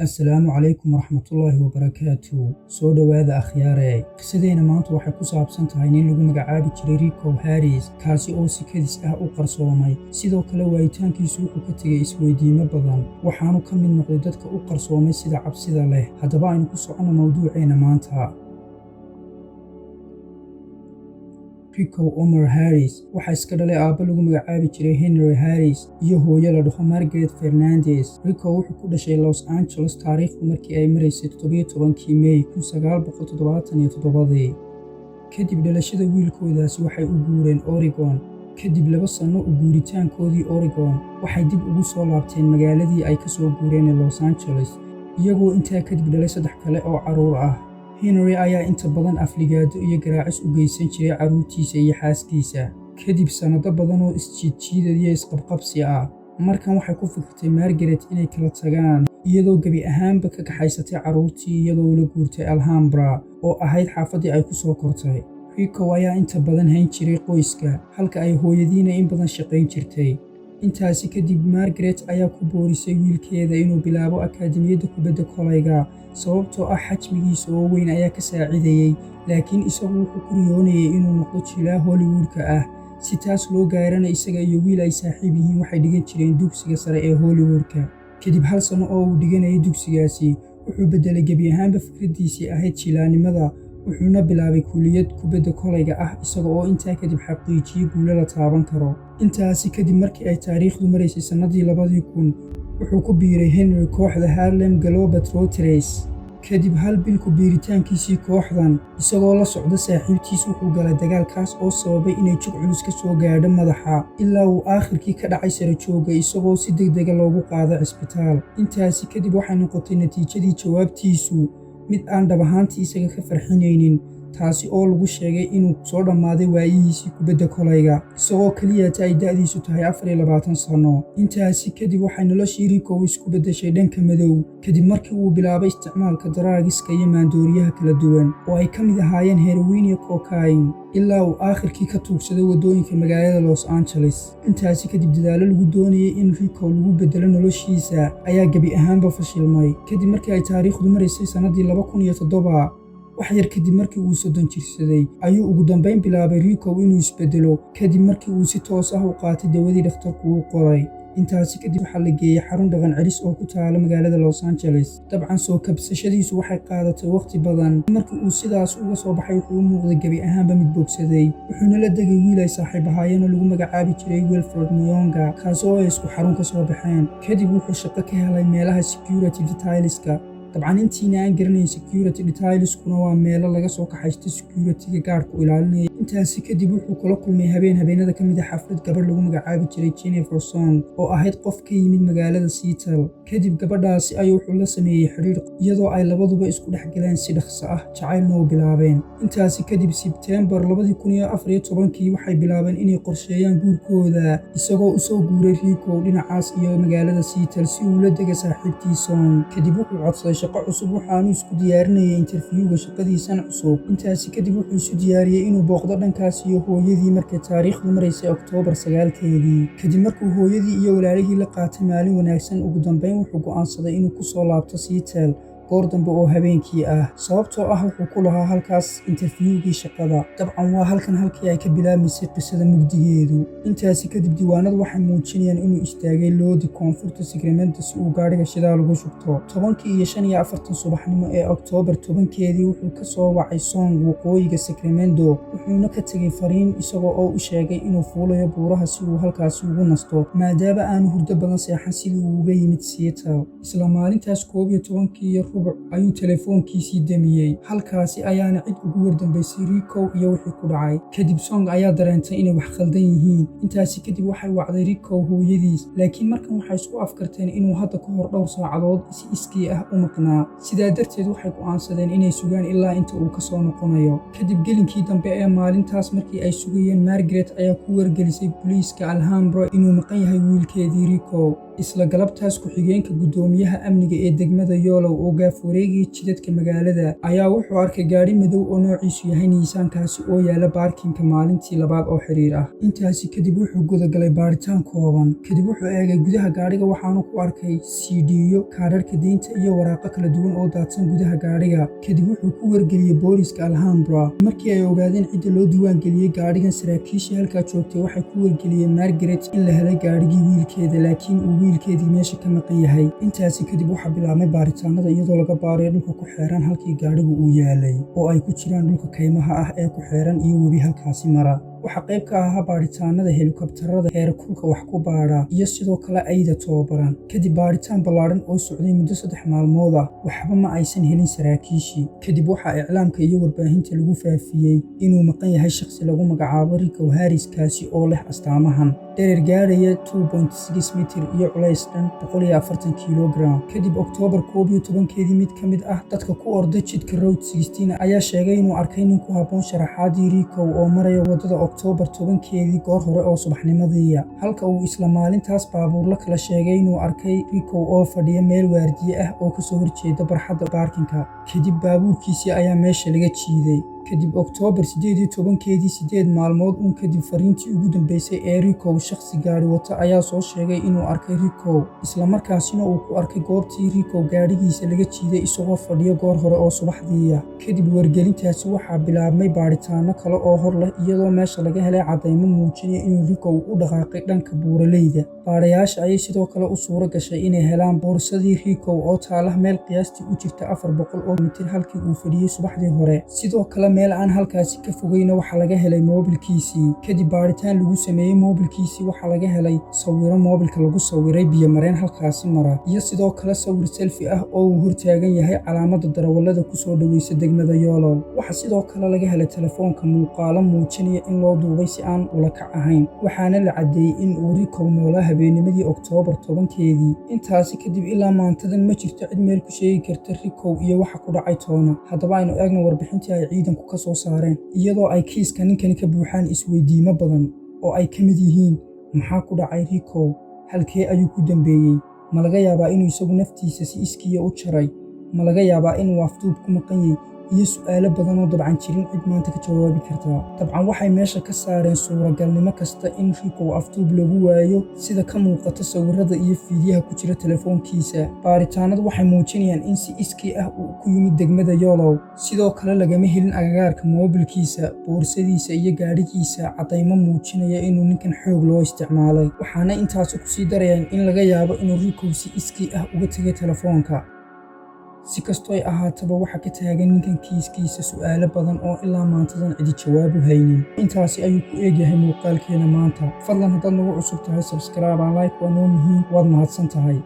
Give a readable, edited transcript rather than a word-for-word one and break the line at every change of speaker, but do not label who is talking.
Assalaamu calaykum waraxmatullaahi wabarakaatuh. Soo dhowaada akhyaare. Qisadeena maanta waxay ku saabsan tahay nin lagu magacaabi jiray Rico Harris, kaasi oo si kedis ah u qarsoomay. Sidoo kale waayitaankiisu wuxuu ka tegay isweydiimo badan, waxaanu ka mid noqday dadka u qarsoomay sida cabsida leh. Haddaba aynu ku socono mawduuceena maanta. Rico Omar Harris waxaa iska dhalay aabba lagu magacaabi jiray Henry Harris iyo hooyo la dhaho Margaret Fernandez. Rico wuxuu ku dhashay Los Angeles taariikhdu markii ay maraysay 17 May 1977. Kadib dhalashada wiilkoodaasi waxay u guureen Oregon. Kadib 2 sano u guuritaankoodii Oregon, waxay dib ugu soo laabteen magaaladii ay ka soo guureen ee Los Angeles, iyagoo intaa kadib dhalay 3 kale oo carruur ah. Henry ayaa inta badan afligaado iyo garaacis u geysan jiray carruurtiisa iyo xaaskiisa. Kadib sannado badan oo isjiid-jiidad iyo isqabqabsi ah, markan waxay ku fikirtay Margaret inay kala tagaan, iyadoo gebi ahaanba ka kaxaysatay carruurtii iyadoo la guurtay Alhambra oo ahayd xaafaddii ay ku soo kortay. Rico ayaa inta badan hayn jiray qoyska, halka ay hooyadiina in badan shaqayn jirtay. Intaasi kadib, Margaret ayaa ku boorisay wiilkeeda inuu bilaabo akaademiyadda kubadda kolayga, sababtoo ah xajmigiisa oo weyn ayaa ka saacidayay, laakiin isagu wuxuu ku riyoonayay inuu noqdo jilaa Hollywood-ka ah. Si taas loo gaarana, isaga iyo wiil ay saaxiib yihiin waxay dhigan jireen dugsiga sare ee Hollywood-ka. Kadib 1 sano oo uu dhiganayay dugsigaasi, wuxuu beddelay gebi ahaanba fikraddiisii ahayd jilaannimada, wuxuuna bilaabay kulliyad kubadda kolayga ah, isaga oo intaa kadib xaqiijiyay guulo la taaban karo. Intaasi kadib, markii ay taariikhdu maraysay sannadii 2000, wuxuu ku biiray Henry kooxda Harlem Globetrotters. Kadib 1 bil ku biiritaankiisii kooxdan, isagoo la socda saaxiibtiis, wuxuu galay dagaal kaas oo sababay inay jug culus ka soo gaadho madaxa, ilaa uu aakhirkii ka dhacay sare joogga isagoo si degdega loogu qaaday cisbitaal. Intaasi kadib waxay noqotay natiijadii jawaabtiisu mid aan dhab ahaantii isaga ka farxinaynin, taasi oo lagu sheegay inuu soo dhammaaday waayihiisii kubadda kolayga, isagoo keliyata ay da'diisu tahay 24 sano. Intaasi kadib waxay noloshii Rico isku beddeshay dhanka madow, kadib markii uu bilaabay isticmaalka daraagiska iyo maandooriyaha kala duwan oo ay ka mid ahaayeen heroin iyo cocaine, ilaa uu aakhirkii ka tuugsaday waddooyinka magaalada Los Angeles. Intaasi kadib, dadaallo lagu doonayay in Rico lagu beddelo noloshiisa ayaa gebi ahaanba fashilmay. Kadib markii ay taariikhdu maraysay sannadii 2007, wax yar kadib markii uu 30 jirsaday, ayuu ugu dambayn bilaabay Rico inuu isbeddelo, kadib markii uu si toos ah u qaatay dawadii dhakhtarku u qoray. Intaasi kadib waxaa la geeyey xarun dhaqan celis oo ku taala magaalada Los Angeles. Dabcan soo kabsashadiisu waxay qaadatay waqti badan. Markii uu sidaas uga soo baxay, wuxuu u muuqday gebi ahaanba mid bogsaday, wuxuuna la degay wiil ay saaxiib ahaayeen oo lagu magacaabi jiray Wilfred Nyong'o, kaas oo ay isku xarun ka soo baxeen. Kadib wuxuu shaqo ka helay meelaha security detailska. dabcan intiina aan garanayn security detailskuna waa meelo laga soo kaxaysto security-ga gaarku ilaalinaya. Intaasi kadib wuxuu kula kulmay habeenada ka mid ah xaflad gabadh lagu magacaabi jiray Jennifer Song oo ahayd qof ka yimid magaalada Seattle. Kadib gabadhaasi ayuu wuxuu la sameeyey xiriir, iyadoo ay labaduba isku dhex galeen si dhaqso ah, jacaylna u bilaabeen. Intaasi kadib Sebtembar 2014 waxay bilaabeen inay qorsheeyaan guurkooda, isagoo u soo guuray Rico dhinacaas iyo magaalada Seattle si uu la dego saaxiibtii Song. Kadib wuxuu codsaday shaqo cusub, waxaanu isku diyaarinayay interviewga shaqadiisan cusub. Intaasi kadib wuxuu isu diyaariyey inuu booqdo dhankaas iyo hooyadii markay taariikhdu maraysay Oktoobar 9-keedii. Kadib markuu hooyadii iyo walaalihii la qaatay maalin wanaagsan, ugu dambayn wuxuu go'aansaday inuu ku soo laabto Seattle goor dambe oo habeenkii ah, sababtoo ah wuxuu ku lahaa halkaas interviewgii shaqada. Dabcan waa halkii ay ka bilaabmaysay qisada mugdigeedu. Intaasi kadib diiwaanadu waxay muujinayaan inuu istaagay loodi koonfurta Sacramento si uu gaadhiga shidaal ugu shubto. 10:45 subaxnimo ee Oktoobar 10-keedii wuxuu ka soo wacay Song waqooyiga Sacramento, wuxuuna ka tegay fariin isagoo oo u sheegay inuu fuulayo buuraha si uu halkaasi ugu nasto, maadaama aanu hurdo badan seexan sidii uu uga yimid Seattle. Isla maalintaas 11:15 ayuu telefoonkiisii damiyey, halkaasi ayaana cid ugu wardambaysay Rico iyo wixii ku dhacay. Kadib Song ayaa dareentay inay wax khaldan yihiin. Intaasi kadib waxay wacday Rico hooyadiis, laakiin markan waxay isku afkarteen inuu hadda ka hor dhowr saacadood si iskii ah u maqnaa. Sidaa darteed waxay go'aansadeen inay sugaan ilaa inta uu ka soo noqonayo. Kadib gelinkii dambe ee maalintaas, markii ay sugayeen, Margaret ayaa ku wargelisay booliiska Alhambra inuu maqan yahay wiilkeedii Rico. isla galabtaas ku-xigeenka guddoomiyaha amniga ee degmada yoolow oo gaaf wareegaya jidadka magaalada ayaa wuxuu arkay gaadhi madow oo noociisu yahay niisaankaasi oo yaala baarkinka maalintii labaad oo xiriir ah. intaasi kadib wuxuu gudagalay baadhitaan kooban. kadib wuxuu eegay gudaha gaadhiga waxaanu ku arkay cd-yo, kaadhadhka deynta iyo waraaqo kala duwan oo daadsan gudaha gaadhiga. kadib wuxuu ku wargeliyey booliska Alhambra. markii ay ogaadeen cidda loo diiwaangeliyey gaadhigan, saraakiishii halkaa joogtay waxay ku wargeliyeen Margaret in la helay gaadhigii wiilkeeda, laakiin uu wiilkeedii meesha ka maqan yahay. intaasi kadib waxaa bilaabmay baaritaanada iyadoo laga baarayo dhulka ku xeeran halkii gaadhigu uu yaalay, oo ay ku jiraan dhulka kaymaha ah ee ku xeeran iyo webi halkaasi mara. waxaa qayb ka ahaa baadhitaanada helikobtarada heerkulka wax ku baadha iyo sidoo kale ayda tababaran. kadib baadhitaan ballaadhan oo socday muddo 3 maalmood ah waxba ma aysan helin saraakiishii. kadib waxaa iclaamka iyo warbaahinta lagu faafiyey inuu maqan yahay shakhsi lagu magacaabo Rico Harris, kaasi oo leh astaamahan: dherer gaadhaya 2.6 mitir iyo culays dhan 140 kilogram. kadib Oktoobar 11 mid ka mid ah dadka ku orda jidka Route 16 ayaa sheegay inuu arkay nin ku habboon sharaxaadii Rico oo maraya wadada Oktoobar 10 goor hore oo subaxnimadii, halka uu isla maalintaas baabuur la kala sheegay inuu arkay Rico oo fadhiya meel waardiye ah oo kasoo horjeeda barxadda baarkinka. kadib baabuurkiisii ayaa meesha laga jiiday. kadib Oktoobar 18 8 maalmood kadib fariintii ugu dambeysay ee Rico shakhsi gaadhi wata ayaa soo sheegay inuu arkay Rico, isla markaasina uu ku arkay goobtii Rico gaadhigiisa laga jiiday isagoo fadhiya goor hore oo subaxdii. kadib wargelintaasi waxaa bilaabmay baadhitaano kale oo hor leh iyadoo meesha laga helay caddaymo muujinaya inuu Rico u dhaqaaqay dhanka buuraleyda. baadhayaasha ayay sidoo kale u suura gashay inay helaan boorsadii Rico oo taala meel qiyaastii u jirta 400 mitir halkii uu fadhiyey subaxdii hore. sidoo kale meel aan halkaasi ka fogeyna waxaa laga helay moobilkiisii. kadib baadhitaan lagu sameeyey moobilkiisii waxaa laga helay sawiro moobilka lagu sawiray biyo-mareen halkaasi mara, iyo sidoo kale sawir selfie ah oo uu hortaagan yahay calaamadda darawallada kusoo dhaweysa degmada yoolow. waxaa sidoo kale laga helay telefoonka muuqaalo muujinaya in loo duubay si aan ula kac ahayn, waxaana la caddeeyey in uu Rico noolaa habeennimadii Oktoobar 10. intaasi kadib ilaa maantadan ma jirto cid meel ku sheegi karta Rico iyo waxa ku dhacay toona. haddaba aynu eegno warbixintii ay ciidanku ka soo saareen, iyadoo ay kiiska ninkani ka buuxaan isweydiimo badan oo ay ka mid yihiin: maxaa ku dhacay Rico? halkee ayuu ku dambeeyey? ma laga yaabaa inuu isagu naftiisa si iskiya u jaray? ma laga yaabaa inuu afduub ku maqan yahay? iyo su'aalo badan oo dabcan jirin cid maanta ka jawaabi kartaa. dabcan waxay meesha ka saareen suuragalnimo kasta in Rico afduub lagu waayo, sida ka muuqata sawirada iyo fiidyaha ku jira telefoonkiisa. baaritaanadu waxay muujinayaan in si iskii ah uu ku yimid degmada yoolow. sidoo kale lagama helin agagaarka moobilkiisa, boorsadiisa iyo gaadhigiisa caddaymo muujinaya inuu ninkan xoog loo isticmaalay. waxaana intaasi kusii darayaan in laga yaabo inuu Rico si iskii ah uga tegay telefoonka. si kastoo ay ahaataba waxaa ka taagan ninkan kiiskiisa su'aalo badan oo ilaa maantadan cidi jawaab u haynin. intaasi ayuu ku eegyahay muuqaalkeena maanta. fadlan haddaad nagu cusub tahay subscribe and like waa noo muhiim. waad mahadsan tahay.